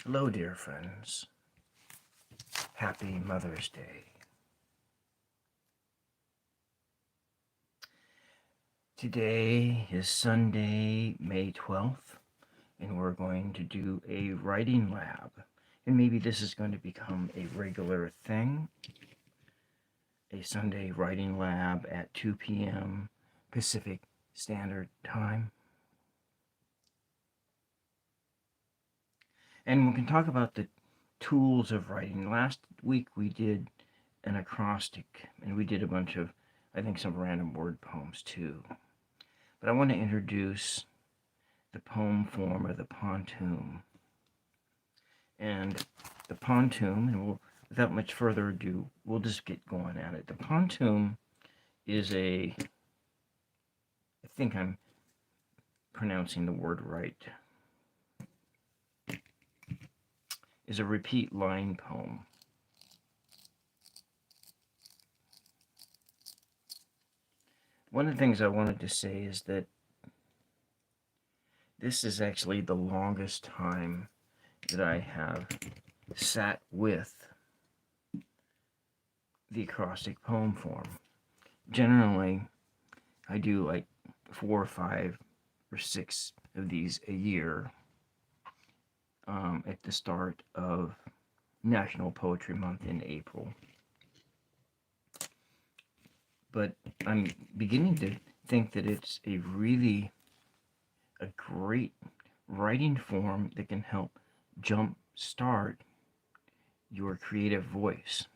Hello, dear friends. Happy Mother's Day. Today is Sunday, May 12th, and we're going to do a writing lab. And maybe this is going to become a regular thing, a Sunday writing lab at 2 p.m. Pacific Standard Time. And we can talk about the tools of writing. Last week we did an acrostic, and we did a bunch of, I think, some random word poems too. But I want to introduce the poem form of the pantoum. And the pantoum, and without much further ado, we'll just get going at it. The pantoum is I think I'm pronouncing the word right, is a repeat line poem. One of the things I wanted to say is that this is actually the longest time that I have sat with the acrostic poem form. Generally, I do like 4 or 5 or 6 of these a year at the start of National Poetry Month in April. But I'm beginning to think that it's a great writing form that can help jump start your creative voice.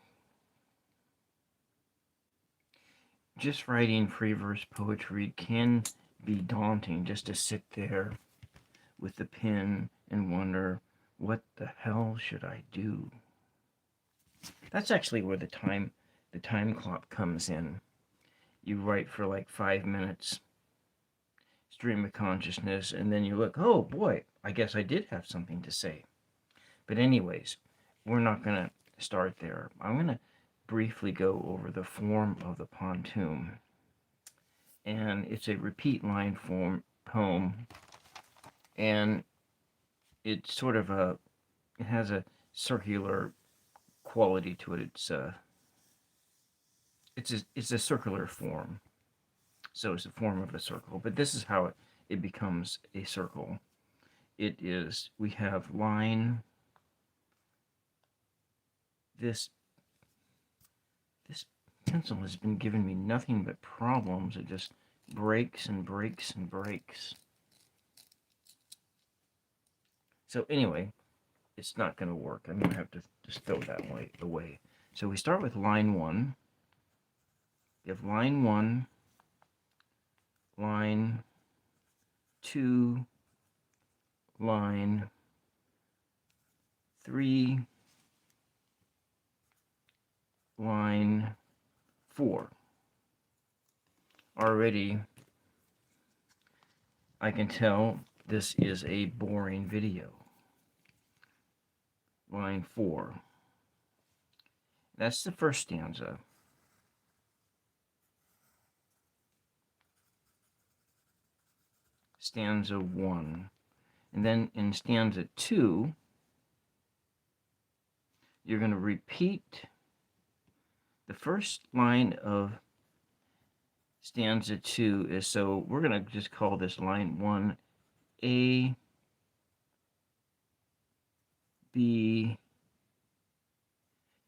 Just writing free verse poetry can be daunting, just to sit there with the pen and wonder, what the hell should I do? That's actually where the time clock comes in. You write for like 5 minutes, stream of consciousness, and then you look, oh boy, I guess I did have something to say. But anyways, we're not going to start there. I'm going to briefly go over the form of the pantoum. And it's a repeat line form poem, and it's sort of it has a circular quality to it. It's a circular form, so it's a form of a circle. But this is how it becomes a circle. We have line. This pencil has been giving me nothing but problems. It just breaks and breaks and breaks. So anyway, it's not going to work. I'm going to have to just throw that away. So we start with line 1. You have line 1, line 2, line 3, line 4. Already, I can tell this is a boring video. Line 4. That's the first stanza. Stanza 1. And then in stanza 2, you're going to repeat the first line of stanza 2 is, so we're going to just call this line 1 A, B.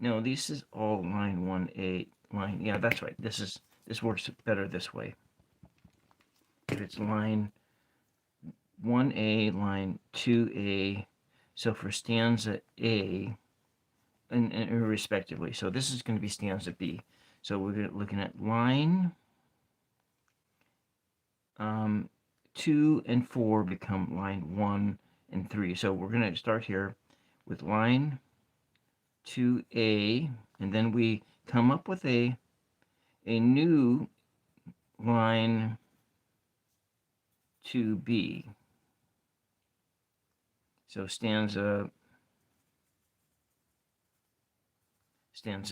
No, this is all line 1A. Line, yeah, that's right. This works better this way. If it's line 1A, line 2A, so for stanza A, and respectively. So this is going to be stanza B. So we're looking at line 2 and 4 become line 1 and 3. So we're going to start here with line 2A, and then we come up with a new line 2B. So stanza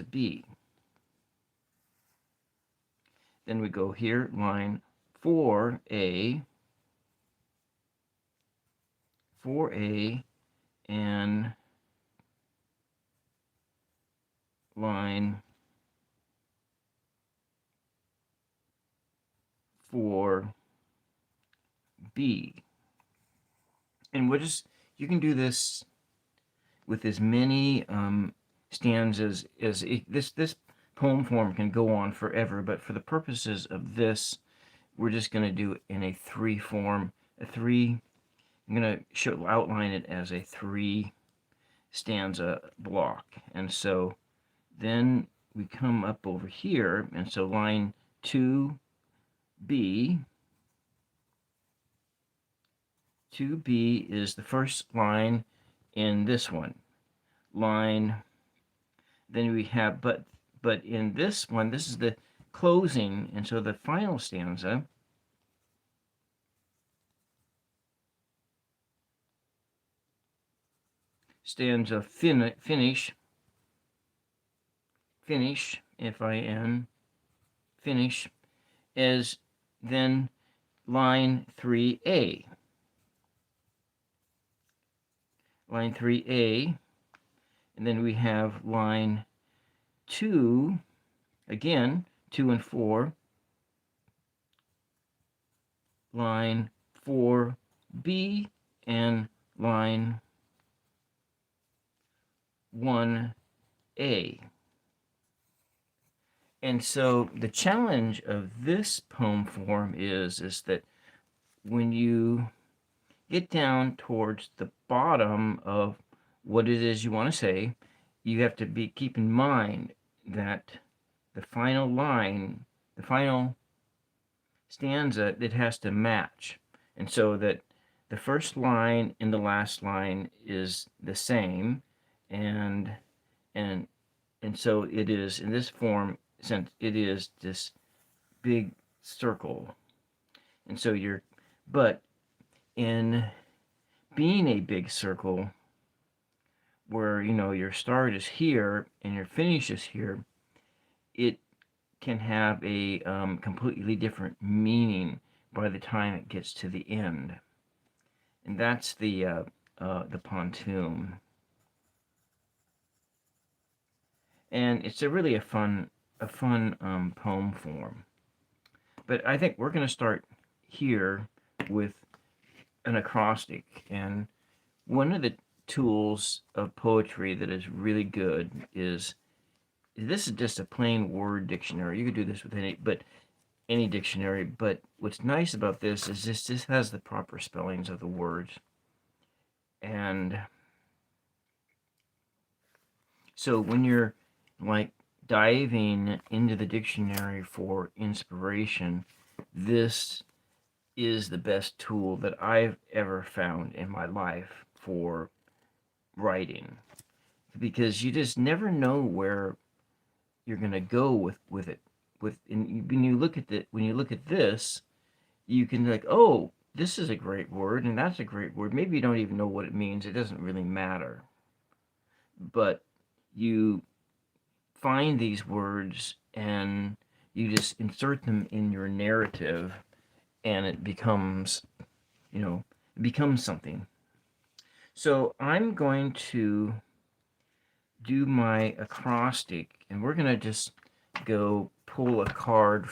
B. Then we go here, line 4A, and line 4B. And you can do this with as many stanzas as this poem form can go on forever, but for the purposes of this, we're just going to do it in a 3 form. I'm going to outline it as a 3 stanza block. And so then we come up over here, and so line 2B. 2B is the first line in this one. Then we have, but in this one, this is the closing, and so the final stanza finish, F-I-N, finish, as then line 3A. Line 3A, and then we have line 2, again, 2 and 4, line 4B, and line 1A. And so the challenge of this poem form is that when you get down towards the bottom of what it is you want to say, you have to keep in mind that the final line, the final stanza, it has to match. And so that the first line and the last line is the same, and so it is in this form, since it is this big circle. And so but in being a big circle, where your start is here and your finish is here, it can have a completely different meaning by the time it gets to the end. And that's the Pantoum. And it's really a fun poem form. But I think we're going to start here with an acrostic. And one of the tools of poetry that is really good is this is just a plain word dictionary. You could do this with any dictionary, but what's nice about this is this has the proper spellings of the words. And so when you're like diving into the dictionary for inspiration, this is the best tool that I've ever found in my life for writing, because you just never know where you're going to go with it. When you look at this, you can like, oh, this is a great word and that's a great word. Maybe you don't even know what it means. It doesn't really matter. But you find these words and you just insert them in your narrative, and it becomes something. So I'm going to do my acrostic, and we're going to just go pull a card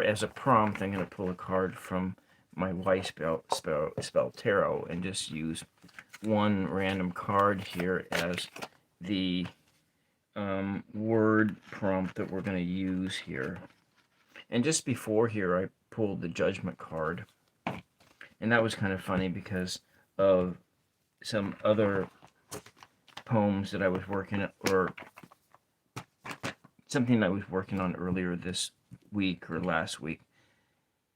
as a prompt. I'm going to pull a card from my Weiss Spell Tarot and just use one random card here as the word prompt that we're going to use here. And just before here, I pulled the Judgment card. And that was kind of funny because of some other poems that I was working on, or something I was working on earlier this week or last week.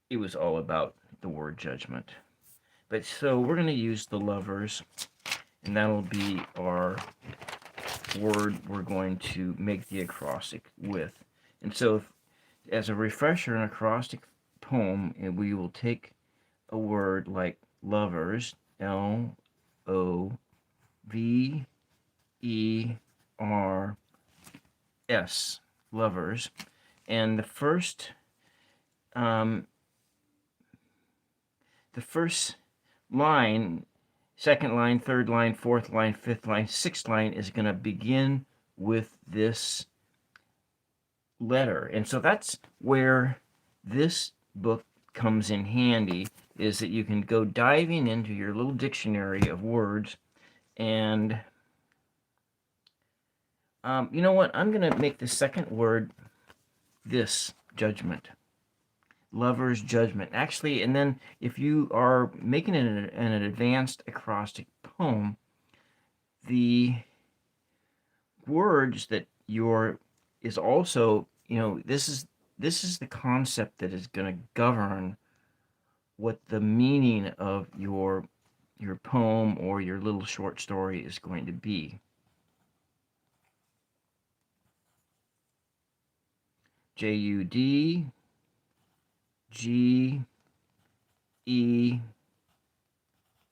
It was all about the word judgment. But so we're going to use the Lovers, and that'll be our word we're going to make the acrostic with. And so as a refresher, an acrostic poem, and we will take a word like lovers, L-O-V-E-R-S, lovers, and the first line second line, third line, fourth line, fifth line, sixth line is going to begin with this letter. And so that's where this book comes in handy, is that you can go diving into your little dictionary of words. And you know what? I'm going to make the second word this, judgment. Lover's judgment. Actually, and then if you are making an advanced acrostic poem, the words that is also, this is the concept that is going to govern what the meaning of your poem or your little short story is going to be. JUDGENT.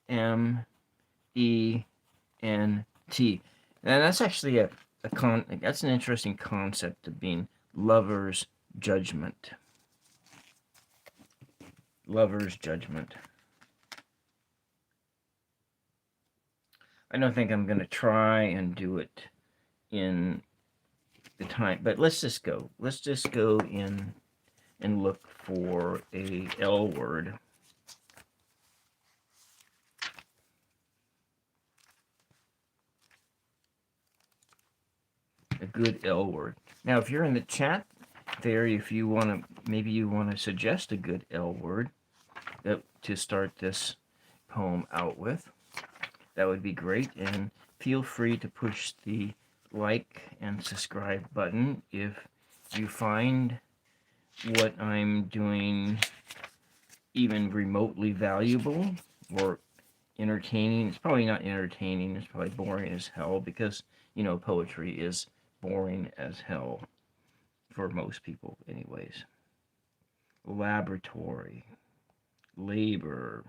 And that's actually that's an interesting concept of being lover's judgment. Lover's judgment. I don't think I'm going to try and do it in the time, but let's just go. Let's just go in and look for a L word. A good L word. Now, if you're in the chat there, if you want to, maybe you want to suggest a good L word to start this poem out with, that would be great. And feel free to push the like and subscribe button if you find what I'm doing even remotely valuable or entertaining. It's probably not entertaining. It's probably boring as hell, because poetry is boring as hell for most people anyways. Laboratory, labor,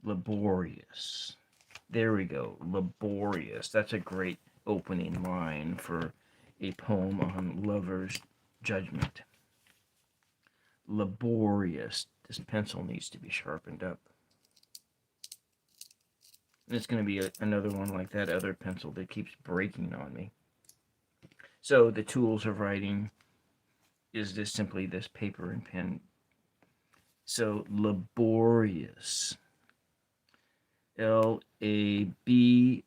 laborious. There we go. Laborious. That's a great opening line for a poem on lover's judgment. Laborious. This pencil needs to be sharpened up. And it's going to be another one like that other pencil that keeps breaking on me. So the tools of writing is just simply this paper and pen. So laborious. Laborious.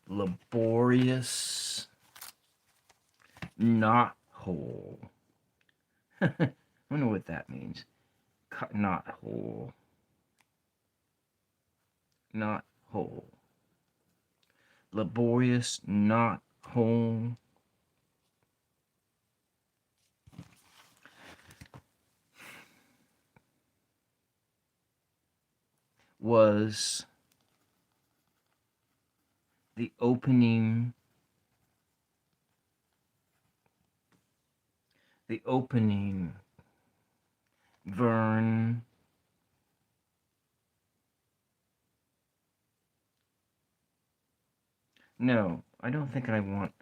Laborious. Knot hole. I wonder what that means. Knot hole. Knot hole. Laborious knot hole. Was the opening Vern no, I don't think I want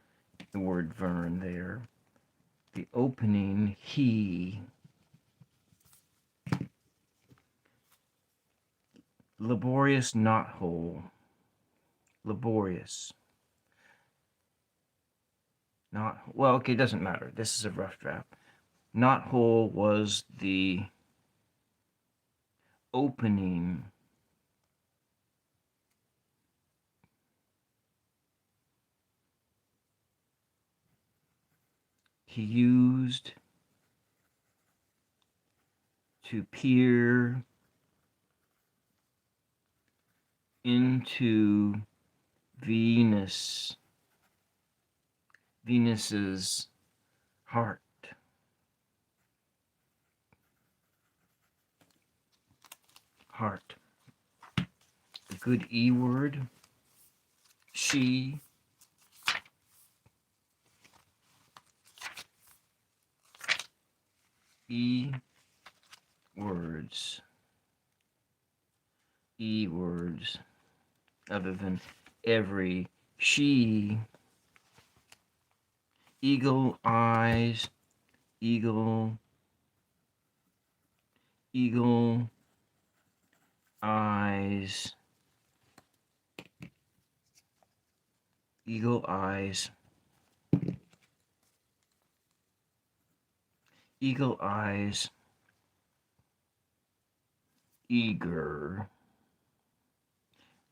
the word Vern there. The opening he laborious knot hole. Laborious. Not, well, okay, it doesn't matter. This is a rough draft. Knot hole was the opening he used to peer into Venus's heart. Heart. A good E word. She. E words. E words. Other than every. She. Eagle eyes. Eagle. eyes, eagle eyes, eagle eyes, eager,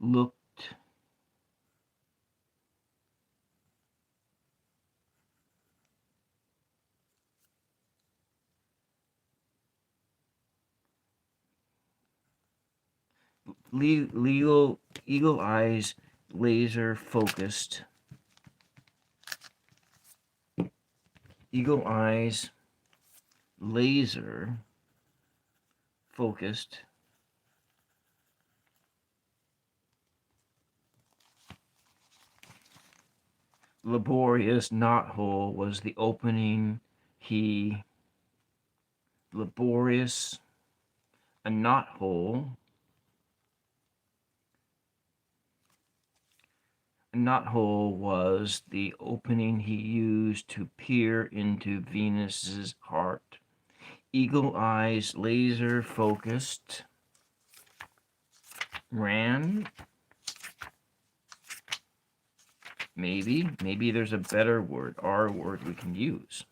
looked, eagle eyes, laser focused, eagle eyes, laser focused, laborious knothole was the opening he laborious a knothole. A knothole was the opening he used to peer into Venus's heart. Eagle eyes, laser focused, ran. Maybe there's a better word, our word we can use.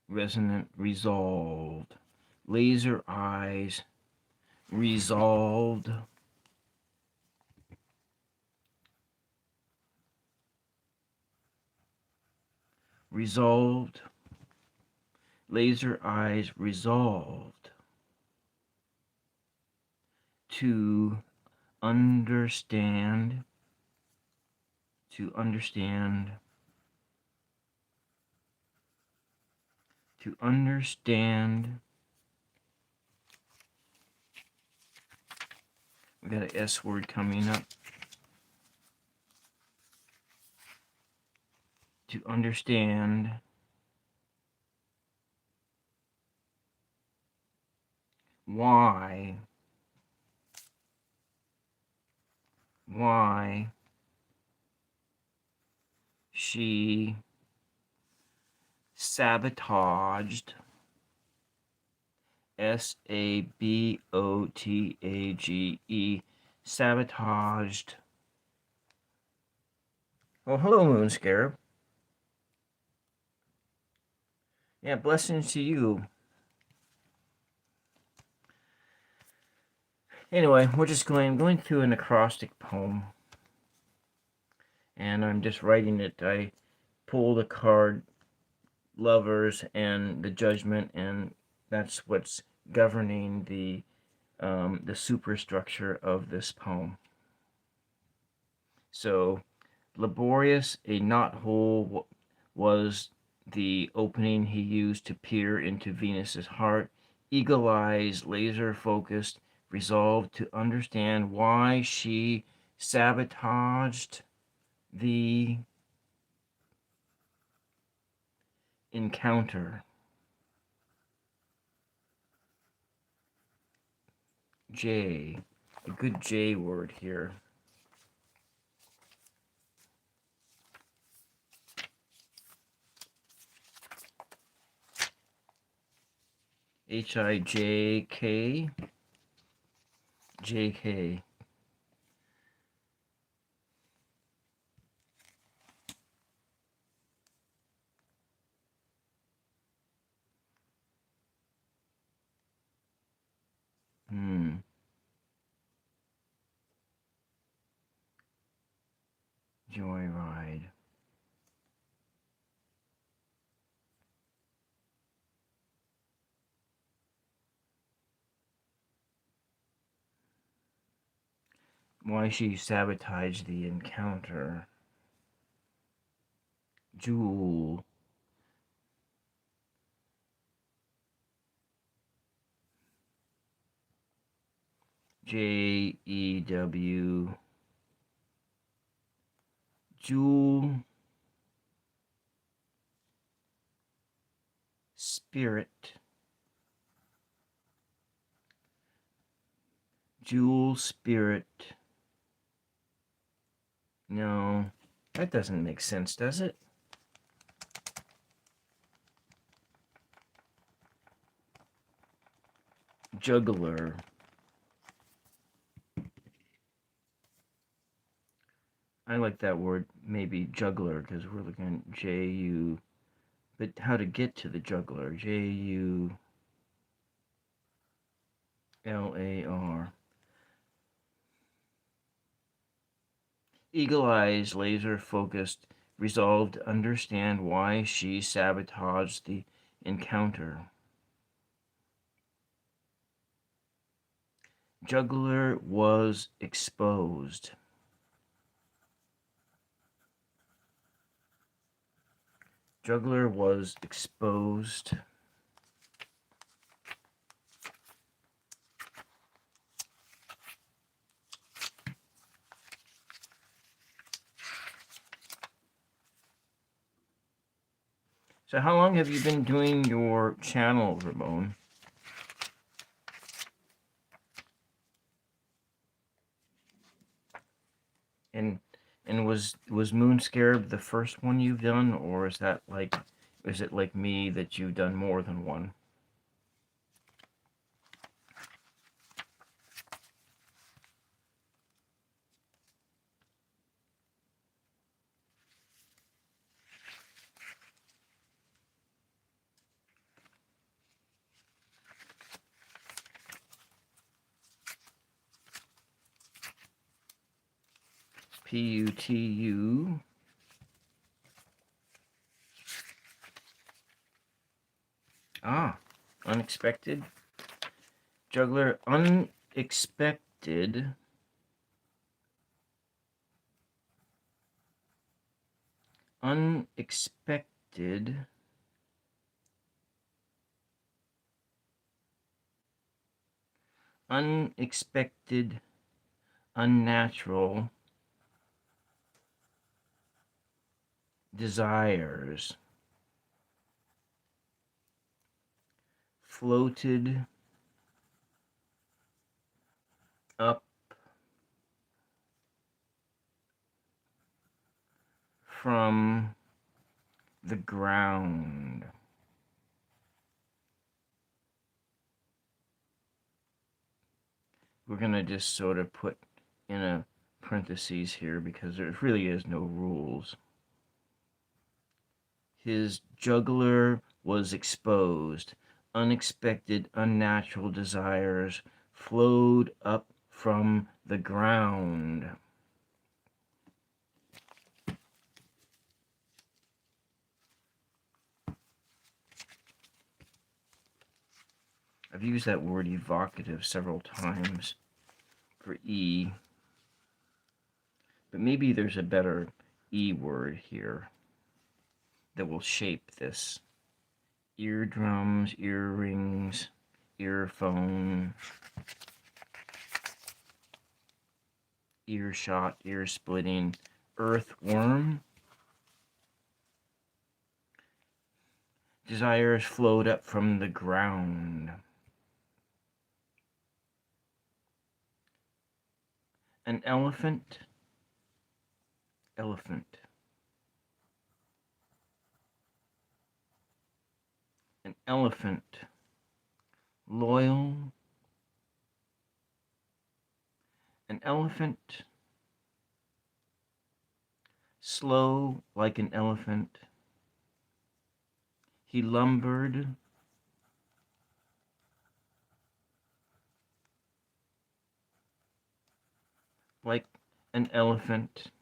Resonant, resolved. Laser eyes, resolved. Resolved. Laser eyes, resolved to understand, to understand, to understand. We got an S word coming up. To understand why she sabotaged, sabotage, sabotaged. Oh, hello, Moon Scarab. Yeah, blessings to you. Anyway, we're just going through an acrostic poem, and I'm just writing it. I pulled a card, Lovers and the Judgment, and that's what's governing the superstructure of this poem. So, laborious, a knothole was the opening he used to peer into Venus's heart. Eagle eyes, laser focused, resolved to understand why she sabotaged the encounter. J, a good J word here. H-I-J-K, J-K. Joyride. Why she sabotaged the encounter. Jewel. J-E-W. Jewel. Spirit. Jewel spirit. No, that doesn't make sense, does it? juggler. I like that word, maybe juggler, because we're looking at J-U, but how to get to the juggler, J-U-L-A-R. Eagle eyes, laser focused, resolved to understand why she sabotaged the encounter. Juggler was exposed. Juggler was exposed. So how long have you been doing your channel, Ramon? And was Moon Scarab the first one you've done, or is it like me that you've done more than one? P-U-T-U. Ah, unexpected. Juggler, unexpected. Unexpected. Unexpected, unnatural desires floated up from the ground. We're going to just sort of put in a parentheses here because there really is no rules. His juggler was exposed. Unexpected, unnatural desires flowed up from the ground. I've used that word evocative several times for E, but maybe there's a better E word here that will shape this. Eardrums, earrings, earphone, earshot, ear splitting, earthworm. Desires flowed up from the ground. An elephant, elephant. An elephant, loyal. An elephant, slow like an elephant. He lumbered. Like an elephant.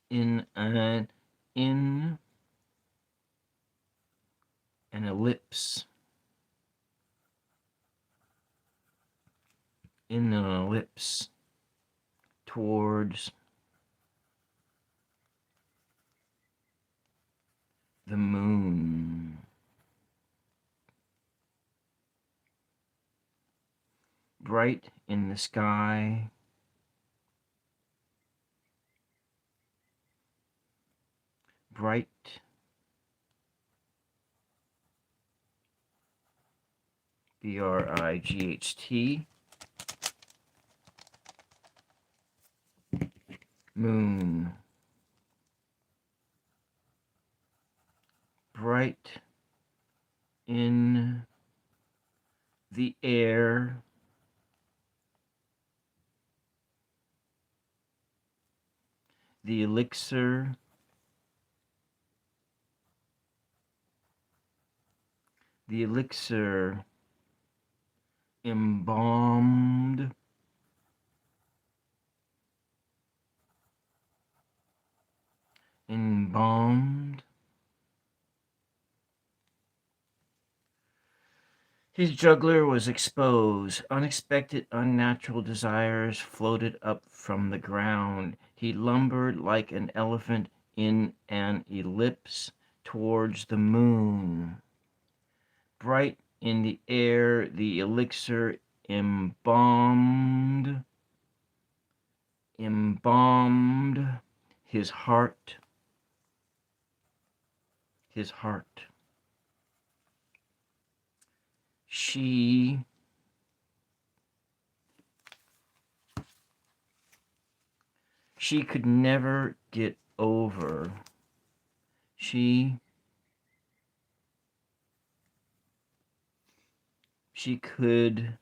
In an ellipse. In an ellipse towards the moon. Bright in the sky. Bright. B-R-I-G-H-T. moon. Bright in the air, the elixir embalmed his jugular was exposed. Unexpected, unnatural desires floated up from the ground. He lumbered like an elephant in an ellipse towards the moon. Bright in the air, the elixir embalmed his heart. She could never get over. She could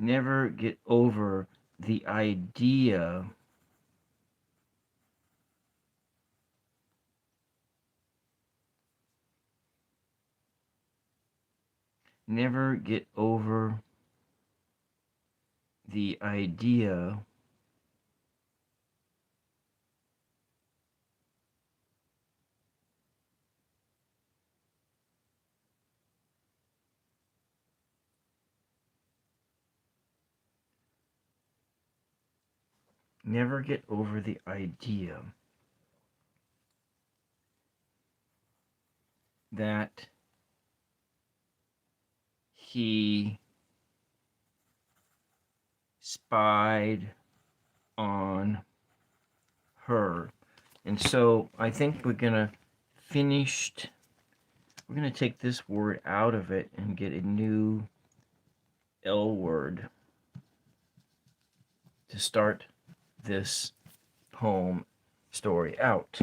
never get over the idea never get over the idea never get over the idea that he spied on her. And so I think we're going to take this word out of it and get a new L word to start this poem story out.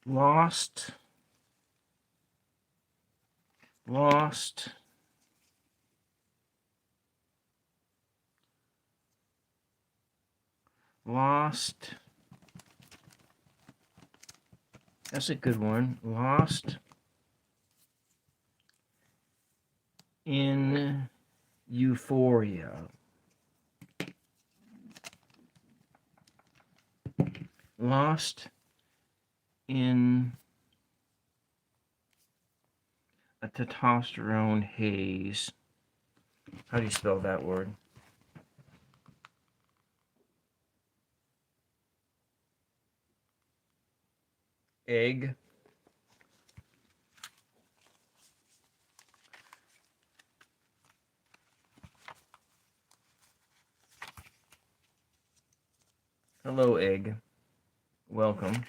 Lost that's a good one. Lost in euphoria. Lost in a testosterone haze. How do you spell that word? Egg. Hello, egg. Welcome.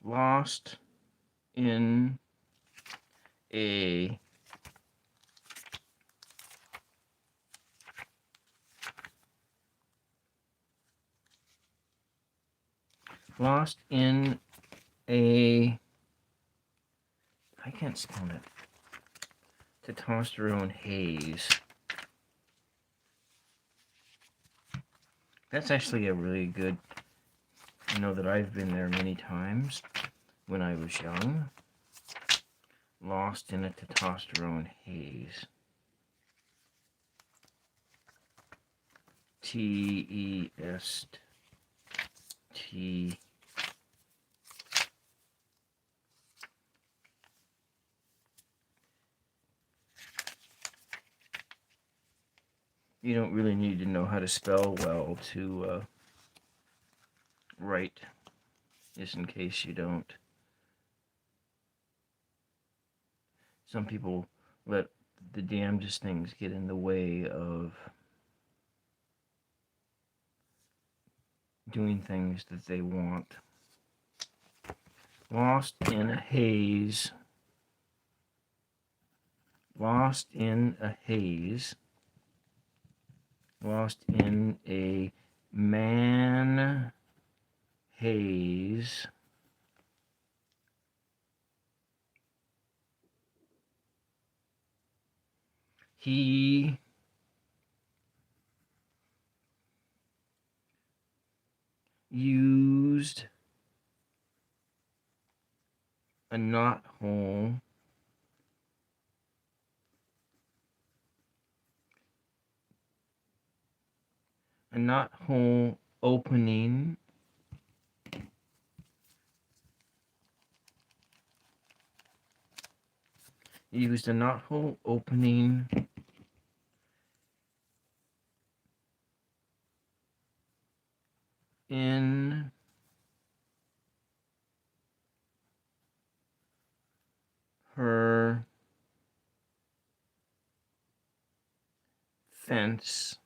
Lost in a I can't spell it. Testosterone haze. That's actually a really good, I know that I've been there many times when I was young. Lost in a testosterone haze. tea. You don't really need to know how to spell well to write, just in case you don't. Some people let the damnedest things get in the way of doing things that they want. Lost in a haze. Lost in a haze. Lost in a man haze. He used a knothole opening used a knothole opening in her fence,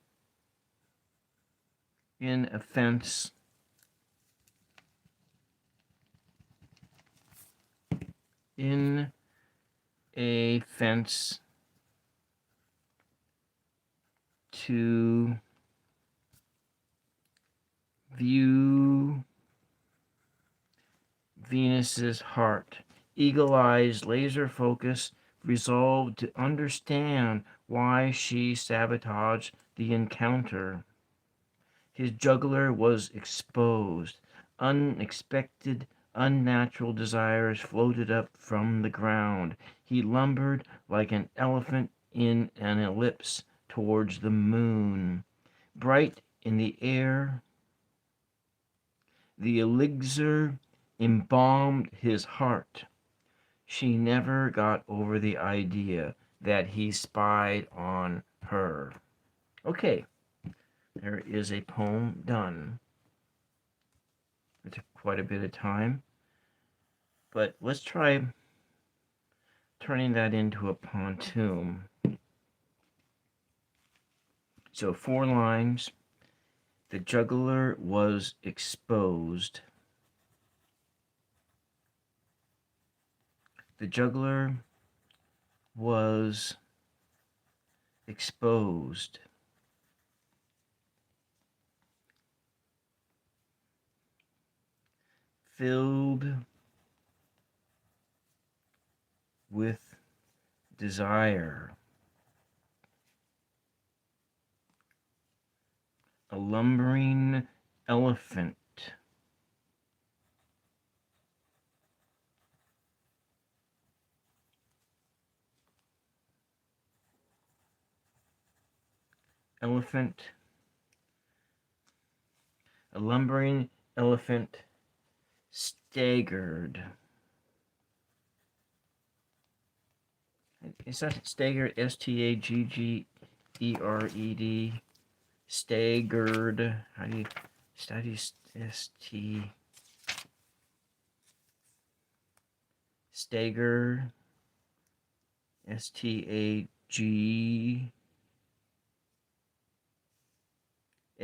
in a fence, in a fence to view Venus's heart. Eagle eyes, laser focus, resolved to understand why she sabotaged the encounter. His jugular was exposed. Unexpected, unnatural desires floated up from the ground. He lumbered like an elephant in an ellipse towards the moon. Bright in the air, the elixir embalmed his heart. She never got over the idea that he spied on her. Okay, there is a poem done. It took quite a bit of time, but let's try turning that into a pantoum. So 4 lines. The jugular was exposed. The jugular was exposed. Filled with desire. A lumbering elephant. Elephant. A lumbering elephant staggered. Is that staggered? Staggered. Staggered. How do you study st? Stagger. Stag.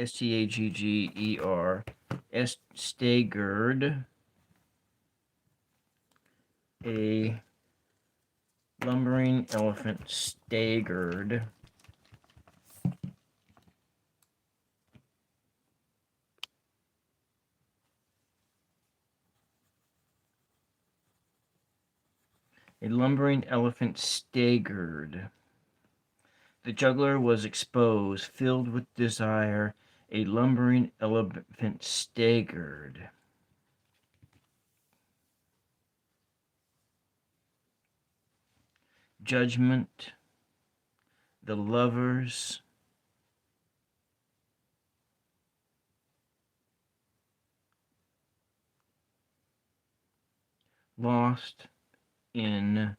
Stagger. Staggered. A lumbering elephant staggered. A lumbering elephant staggered. The jugular was exposed, filled with desire. A lumbering elephant staggered. Judgment. The lovers. lost in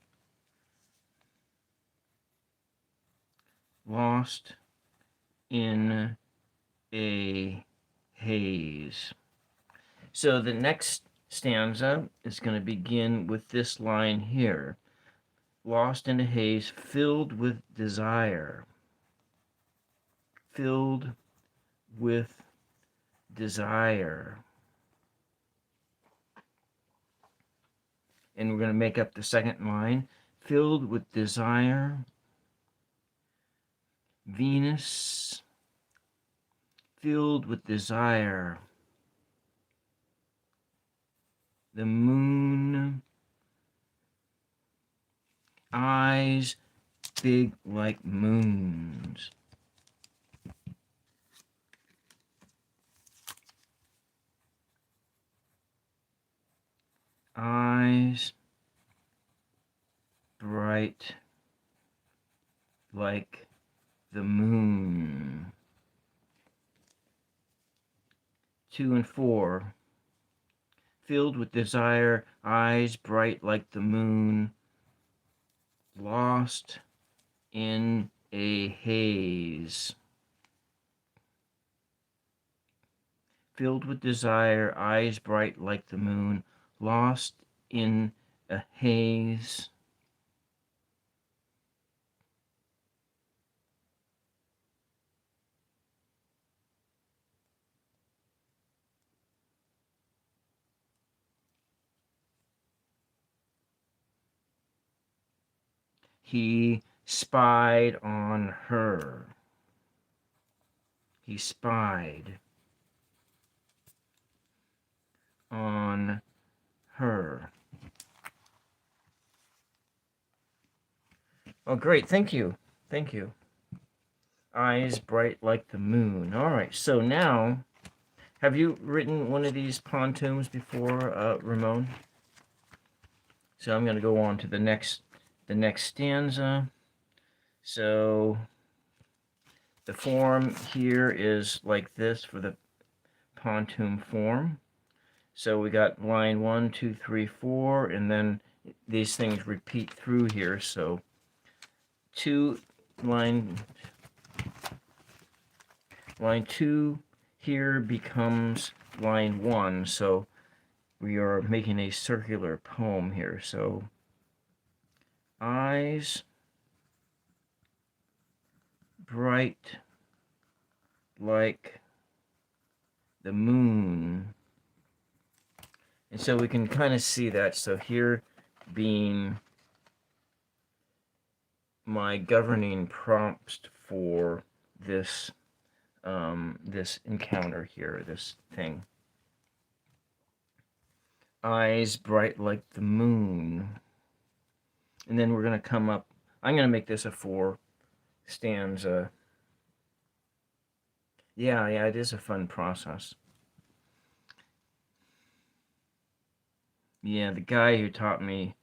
a haze. So the next stanza is going to begin with this line here. Lost in a haze, filled with desire. Filled with desire. And we're going to make up the second line. Filled with desire. Venus. Filled with desire. The moon. Eyes big like moons. Eyes bright like the moon. 2 and 4. Filled with desire, eyes bright like the moon, lost in a haze. Filled with desire, eyes bright like the moon, lost in a haze. He spied on her. He spied on her. Oh, great. Thank you. Thank you. Eyes bright like the moon. All right. So now, have you written one of these pontoons before, Ramon? So I'm going to go on to the next stanza. So the form here is like this for the pontoon form. So we got line 1, 2, 3, 4, and then these things repeat through here. So line 2 here becomes line 1. So we are making a circular poem here. So eyes bright like the moon. And so we can kind of see that. So here being my governing prompts for this this encounter here, this thing. Eyes bright like the moon. And then we're going to come up, I'm going to make this a 4 stanza. Yeah, it is a fun process. Yeah, the guy who taught me,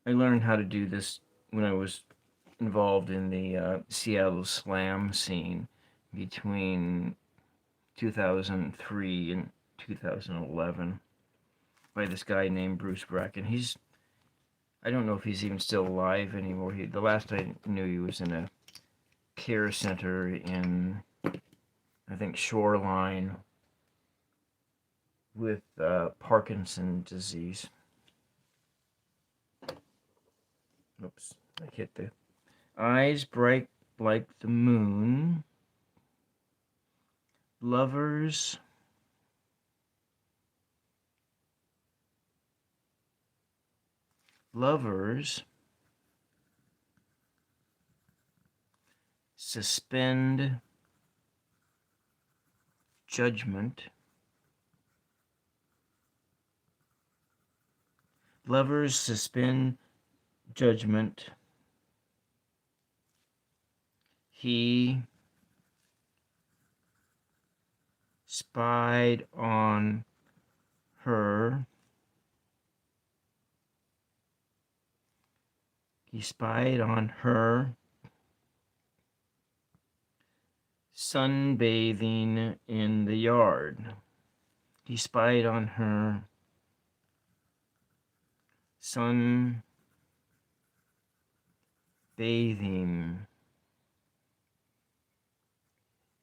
I learned how to do this when I was involved in the Seattle slam scene between 2003 and 2011 by this guy named Bruce Bracken. I don't know if he's even still alive anymore. The last I knew, he was in a care center in, I think, Shoreline with Parkinson's disease. Oops, I hit the eyes bright like the moon. Lovers suspend judgment. Lovers suspend judgment. He spied on her. He spied on her sunbathing in the yard. He spied on her sun bathing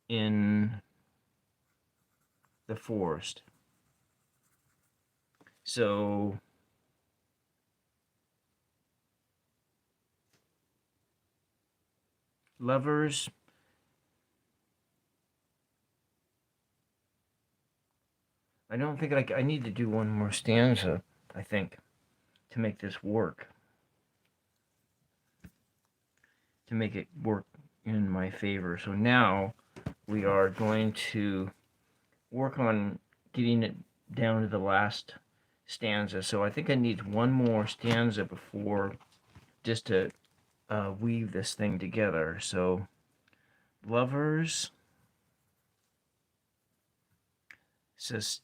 in the forest. So lovers I don't think I need to do one more stanza, I think, to make this work. To make it work in my favor. So now we are going to work on getting it down to the last stanza. So I think I need one more stanza before, just to weave this thing together. So lovers,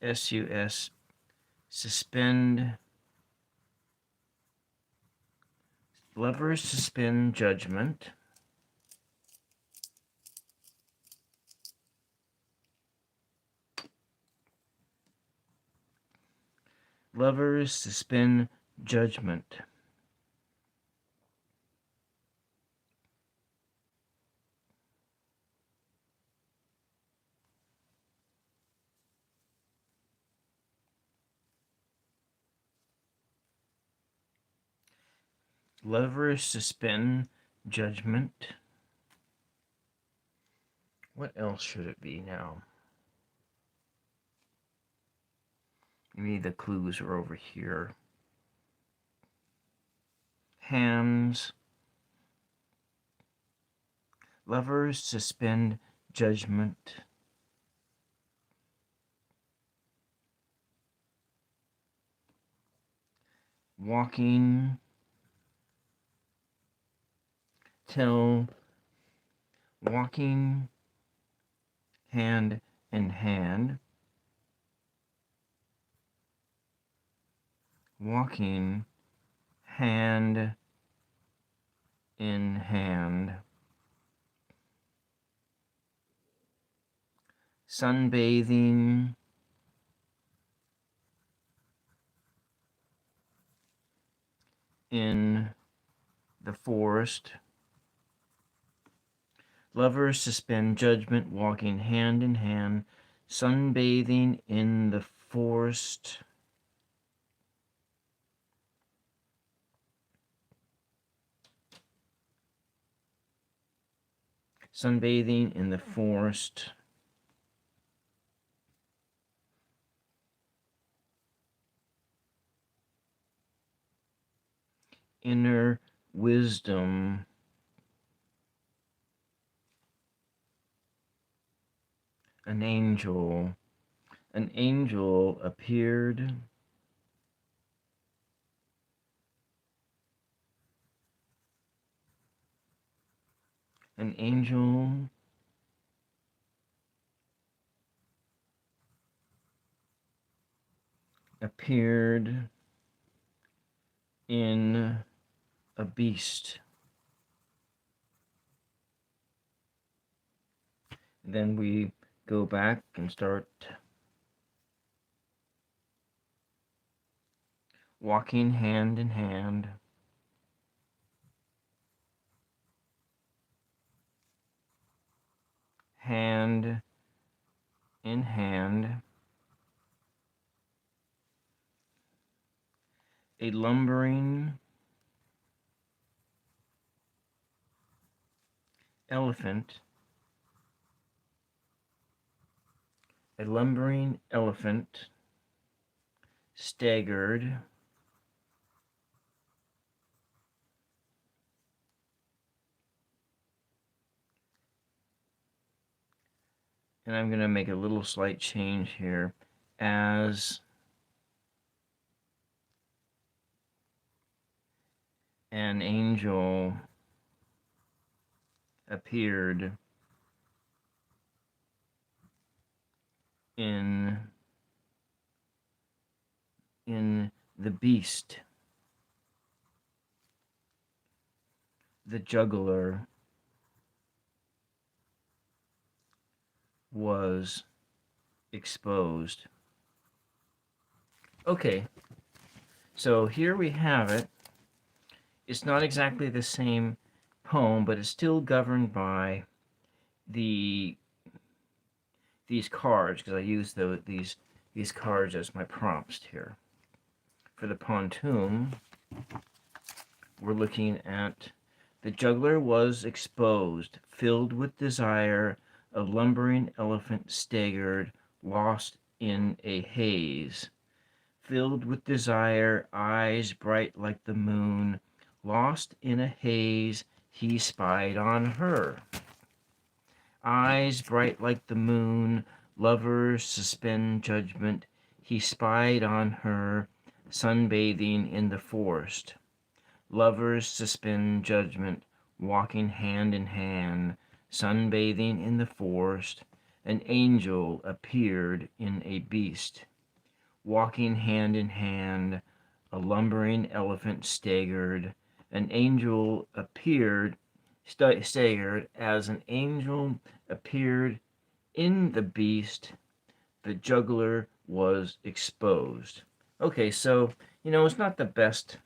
S-U-S, suspend, lovers suspend judgment. Lovers suspend judgment. Lovers suspend judgment. What else should it be now? Maybe the clues are over here. Hands. Lovers suspend judgment. Walking till walking hand in hand. Walking hand in hand. Sunbathing in the forest. Lovers suspend judgment, walking hand in hand, sunbathing in the forest. Sunbathing in the forest. Inner wisdom. An angel appeared. An angel appeared in a beast. Then we go back and start walking hand in hand. Hand in hand. A lumbering elephant. A lumbering elephant staggered and I'm going to make a little slight change here. As an angel appeared in the beast, the juggler was exposed. Okay, So here we have it. It's not exactly the same poem, but it's still governed by these cards, because I use these cards as my prompts here. For the Pantoum, we're looking at the juggler was exposed, filled with desire, a lumbering elephant staggered, lost in a haze. Filled with desire, eyes bright like the moon, lost in a haze, he spied on her. Eyes bright like the moon, lovers suspend judgment, he spied on her, sunbathing in the forest. Lovers suspend judgment, walking hand in hand, sunbathing in the forest. An angel appeared in a beast, walking hand in hand, a lumbering elephant staggered. An angel appeared, staggered as an angel appeared in the beast. The juggler was exposed. Okay, so it's not the best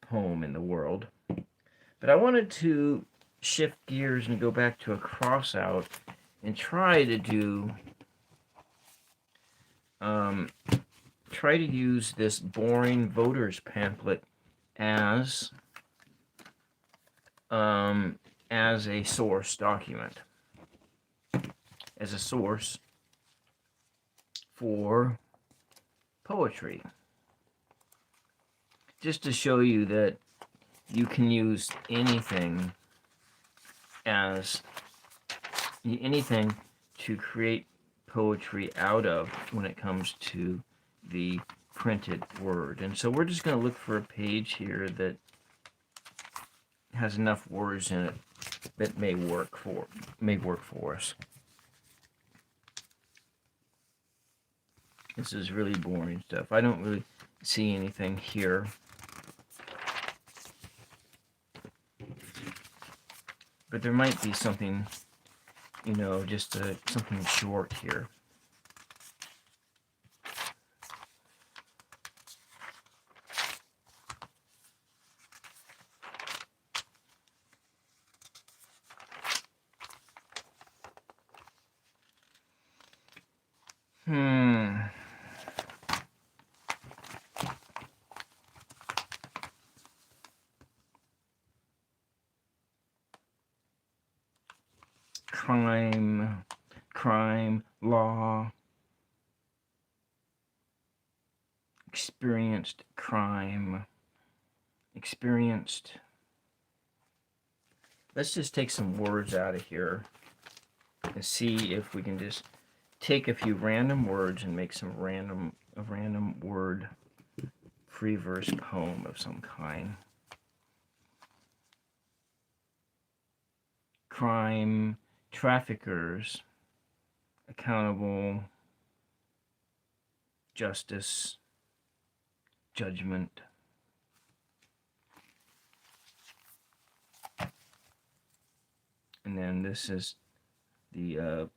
poem in the world, but I wanted to shift gears and go back to a cross out and try to use this boring voters pamphlet as a source document, as a source for poetry, just to show you that you can use anything to create poetry out of when it comes to the printed word. And so we're just going to look for a page here that has enough words in it that may work for us. This is really boring stuff. I don't really see anything here. But there might be something, just something short here. Crime, law, experienced crime, experienced. Let's just take some words out of here and see if we can just take a few random words and make a random word free verse poem of some kind. Crime, traffickers, accountable, justice, judgment. And then this is the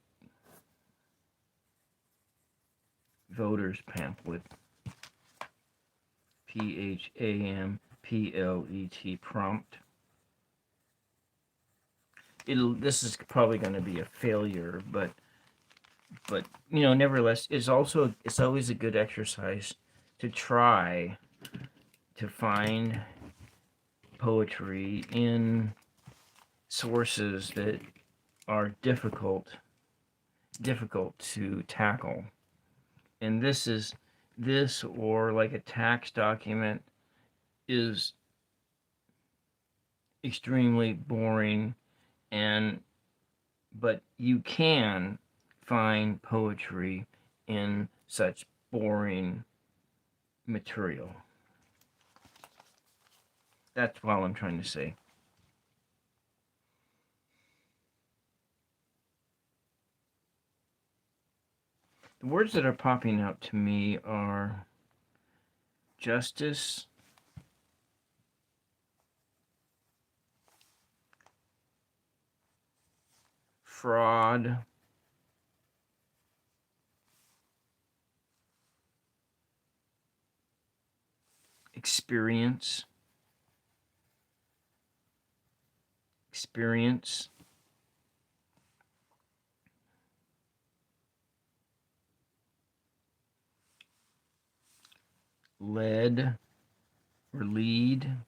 voters pamphlet, PAMPLET, prompt. This is probably going to be a failure, but nevertheless, it's always a good exercise to try to find poetry in sources that are difficult to tackle. And this or like a tax document is extremely boring, but you can find poetry in such boring material. That's all I'm trying to say. The words that are popping out to me are justice, fraud, experience, experience, led or lead,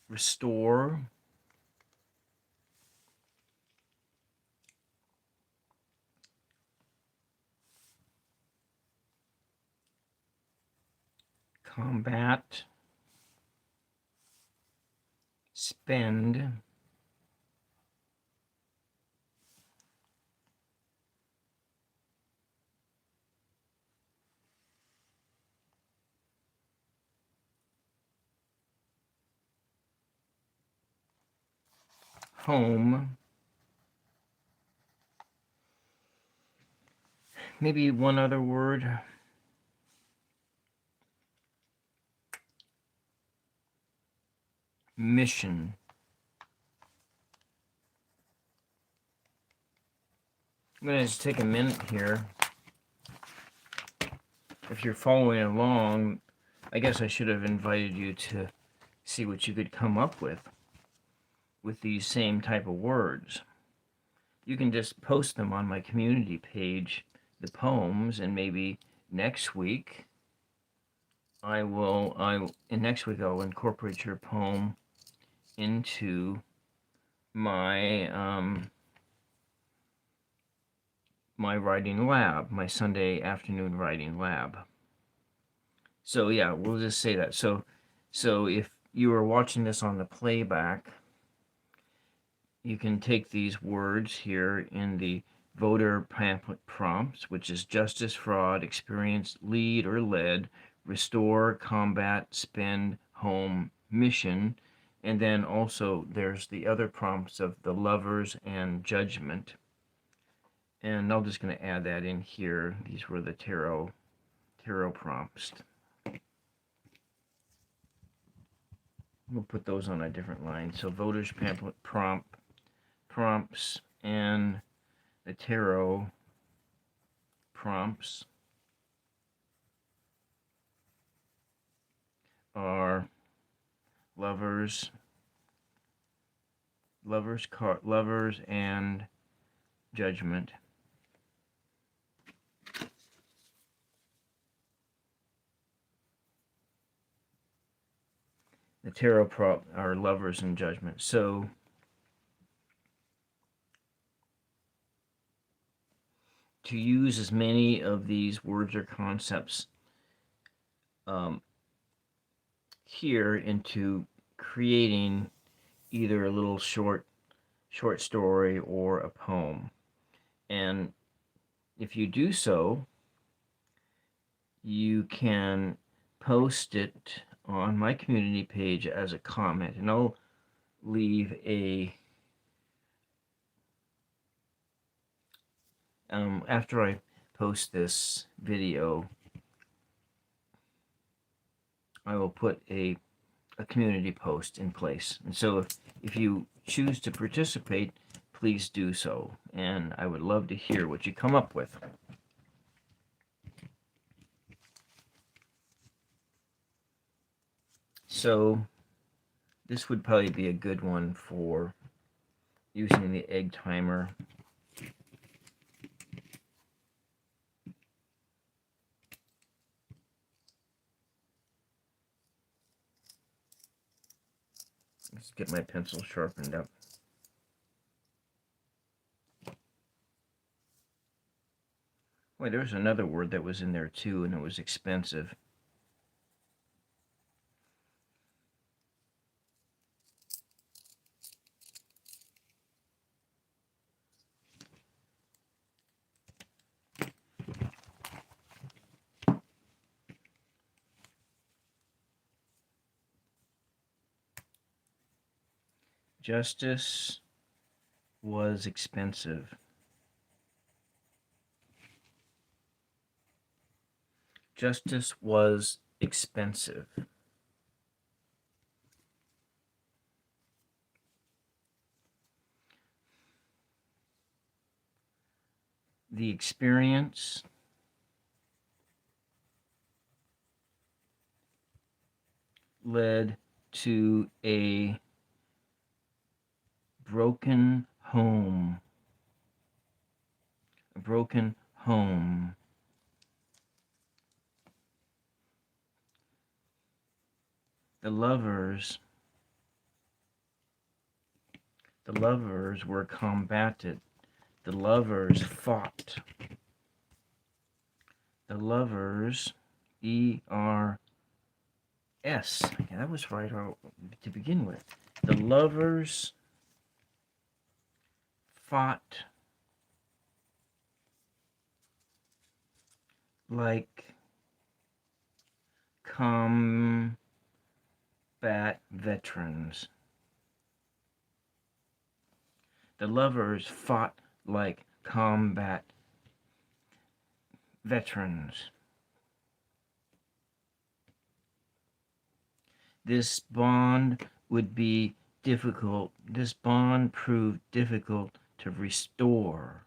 restore, combat, spend, home, maybe one other word, mission. I'm going to just take a minute here. If you're following along, I guess I should have invited you to see what you could come up with these same type of words. You can just post them on my community page, the poems, and maybe next week I'll incorporate your poem into my my writing lab, my Sunday afternoon writing lab. So yeah, we'll just say that. So if you are watching this on the playback, you can take these words here in the voter pamphlet prompts, which is justice, fraud, experience, lead or led, restore, combat, spend, home, mission. And then also there's the other prompts of the lovers and judgment. And I'm just going to add that in here. These were the tarot prompts. We'll put those on a different line. So voters pamphlet prompts and the tarot prompts are lovers and judgment. The tarot prompt are lovers and judgment. So to use as many of these words or concepts here into creating either a little short story or a poem. And if you do so, you can post it on my community page as a comment, and I'll leave a after I post this video, I will put a community post in place. And so if you choose to participate, please do so, and I would love to hear what you come up with. So this would probably be a good one for using the egg timer. Let's get my pencil sharpened up. Wait, there was another word that was in there too, and it was expensive. Justice was expensive. Justice was expensive. The experience led to a broken home. A broken home. The lovers were combated. The lovers fought. The lovers, E-R-S. Yeah, that was right to begin with. The lovers fought like combat veterans. The lovers fought like combat veterans. This bond would be difficult. This bond proved difficult to restore.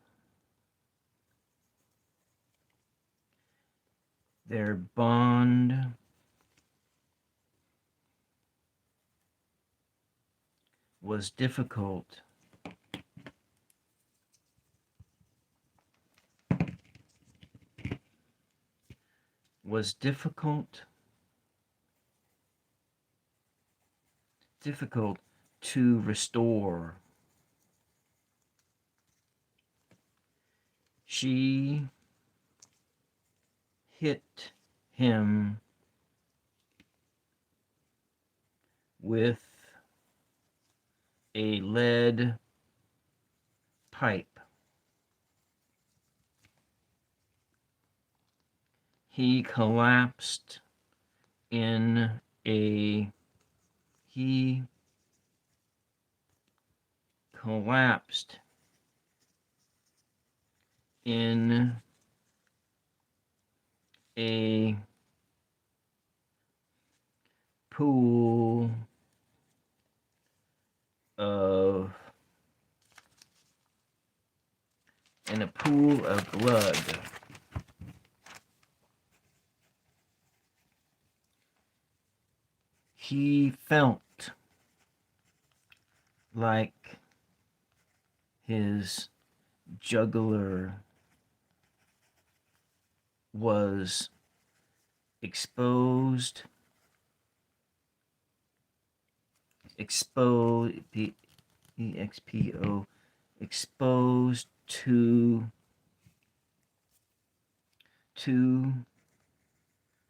Their bond was difficult to restore. She hit him with a lead pipe. He collapsed in a pool of blood. He felt like his jugular was exposed to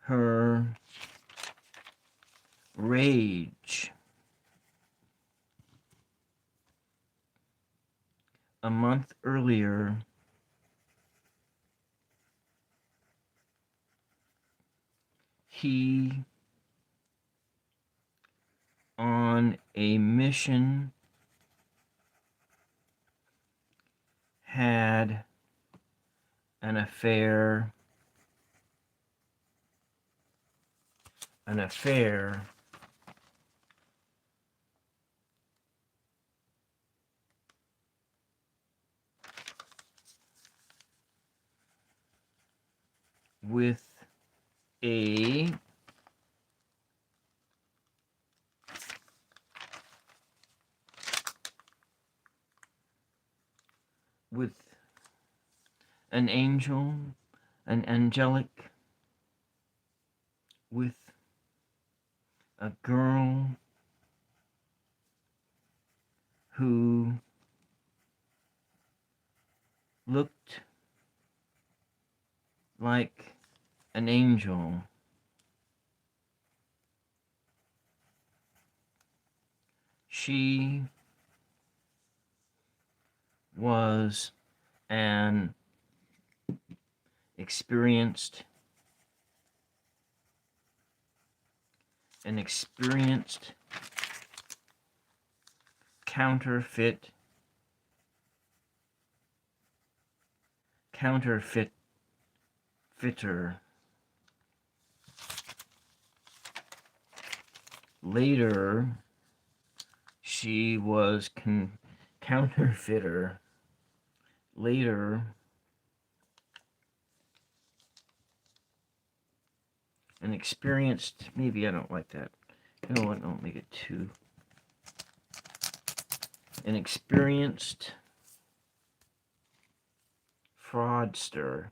her rage. A month earlier, he, on a mission, had an affair with an angel, an angelic, with a girl who looked like an angel. She was an experienced counterfeiter. Later, she was counterfeiter. Later, an experienced, maybe I don't like that. You know what? Don't make it 2. An experienced fraudster.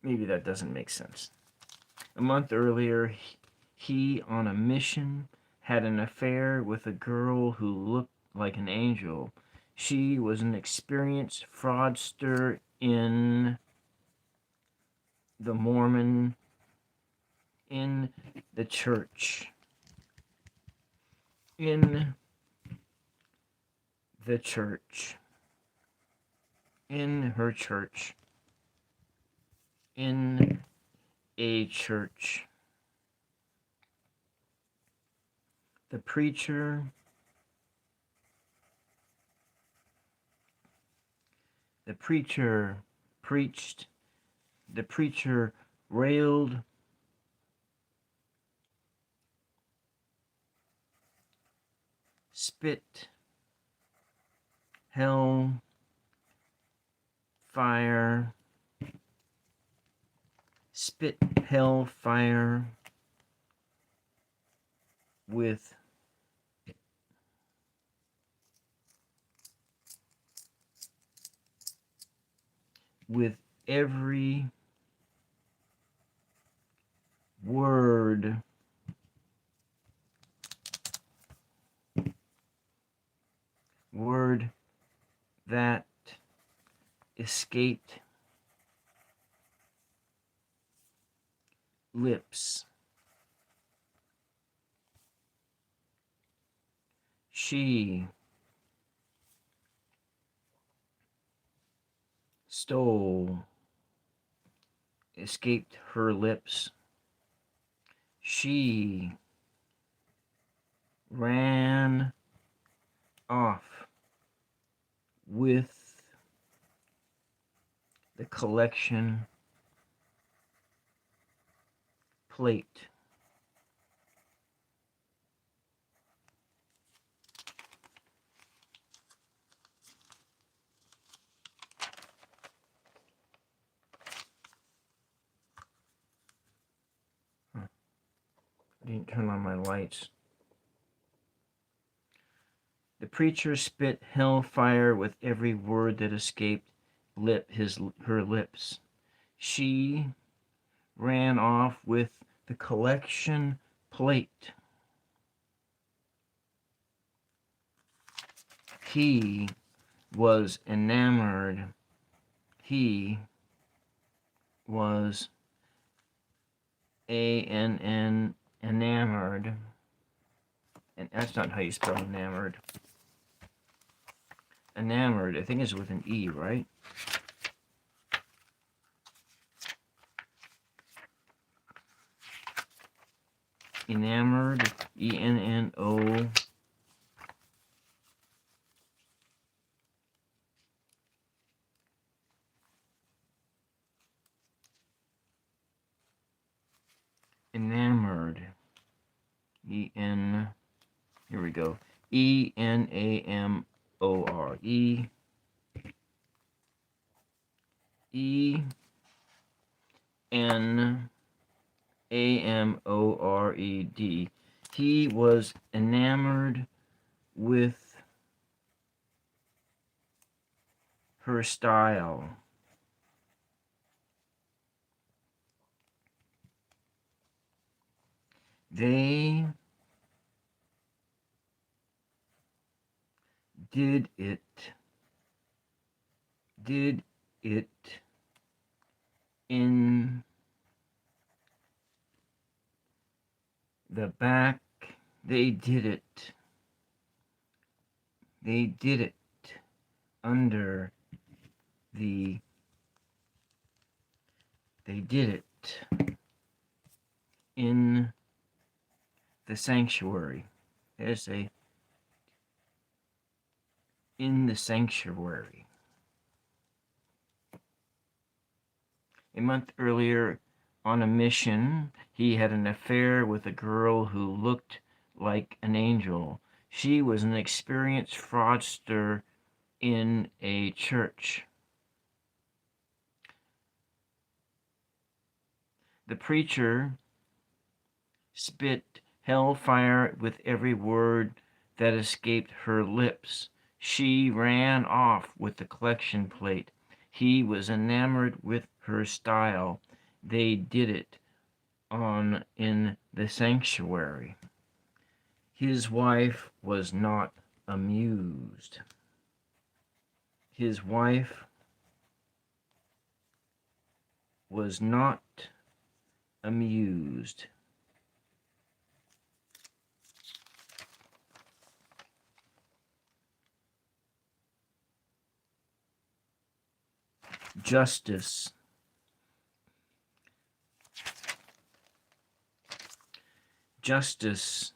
Maybe that doesn't make sense. A month earlier, he, on a mission, had an affair with a girl who looked like an angel. She was an experienced fraudster in the Mormon, in the church. In the church. In her church. In a church. The preacher preached. The preacher railed. Spit. Hell. Fire. Spit, hell, fire. With every word that escaped lips. She stole, escaped her lips. She ran off with the collection plate. I didn't turn on my lights. The preacher spit hellfire with every word that escaped her lips. She ran off with the collection plate. He was enamored. He was enamored. And that's not how you spell enamored. Enamored, I think it's with an E, right? Enamored, E-N-N-O. Enamored. Here we go. E-N-A-M-O-R. E-N-A-M-O-R-E-D. He was enamored with her style. They did it in the back. They did it under the. They did it in the sanctuary. There's a in the sanctuary. A month earlier, on a mission, he had an affair with a girl who looked like an angel. She was an experienced fraudster in a church. The preacher spit hellfire with every word that escaped her lips. She ran off with the collection plate. He was enamored with her style. They did it on in the sanctuary. His wife was not amused. His wife was not amused. Justice. Justice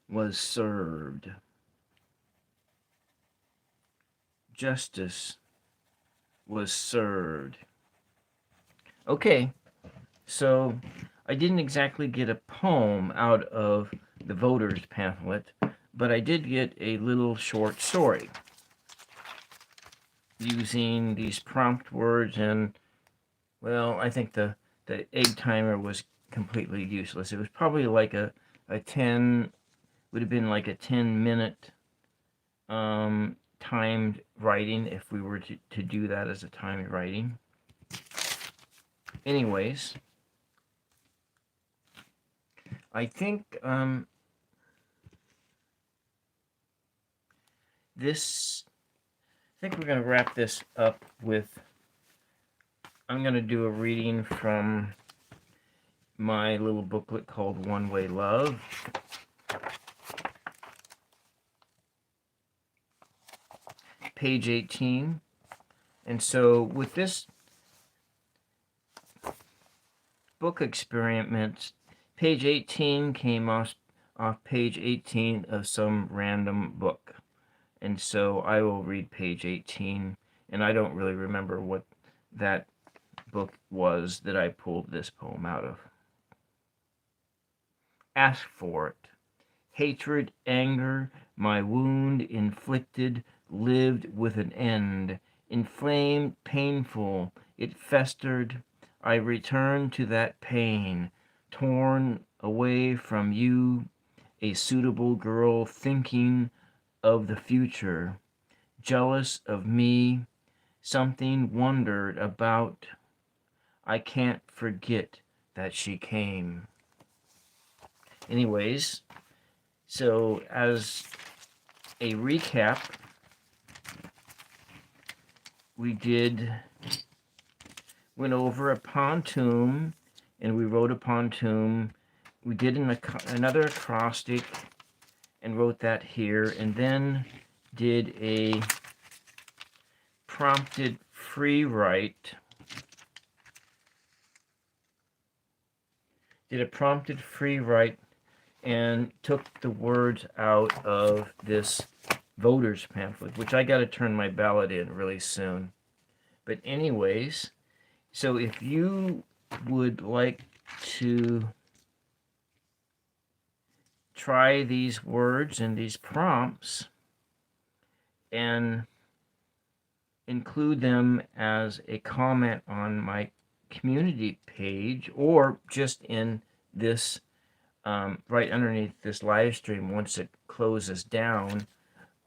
was served. Justice was served. Okay, so I didn't exactly get a poem out of the voters pamphlet, but I did get a little short story using these prompt words, and well, I think the egg timer was completely useless. It was probably like a 10, would have been like a 10-minute timed writing if we were to do that as a timed writing. Anyways, I think I think we're going to wrap this up with, I'm going to do a reading from my little booklet called One Way Love. Page 18. And so with this book experiment, page 18 came off page 18 of some random book. And so I will read page 18, and I don't really remember what that book was that I pulled this poem out of. Ask for it. Hatred, anger, my wound inflicted, lived with an end. Inflamed, painful, it festered. I returned to that pain, torn away from you, a suitable girl thinking of the future, jealous of me, something wondered about. I can't forget that she came. Anyways, so as a recap, we went over a pontoon, and we wrote a pontoon. We did another acrostic and wrote that here, and then did a prompted free write. Did a prompted free write and took the words out of this voters pamphlet, which I got to turn my ballot in really soon. But anyways, so if you would like to try these words and these prompts and include them as a comment on my community page, or just in this right underneath this live stream, once it closes down,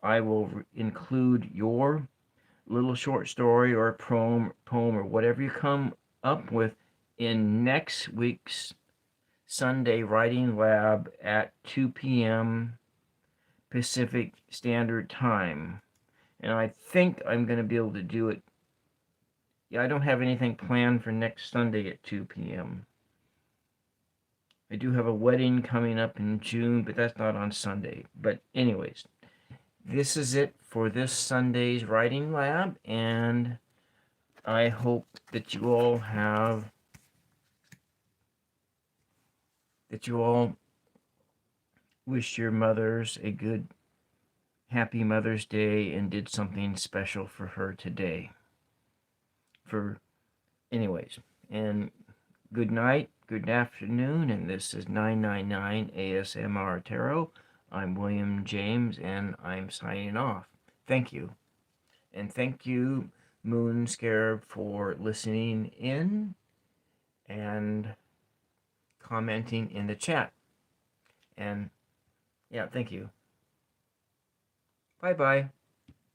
I will include your little short story or poem or whatever you come up with in next week's Sunday Writing Lab at 2 p.m. Pacific Standard Time. And I think I'm going to be able to do it. Yeah, I don't have anything planned for next Sunday at 2 p.m. I do have a wedding coming up in June, but that's not on Sunday. But anyways, this is it for this Sunday's Writing Lab, and I hope that you all wish your mothers a good, happy Mother's Day and did something special for her today. Anyways, and good night, good afternoon, and this is 999 ASMR Tarot. I'm William James, and I'm signing off. Thank you. And thank you, Moon Scarab for listening in and commenting in the chat. And yeah, thank you. Bye-bye.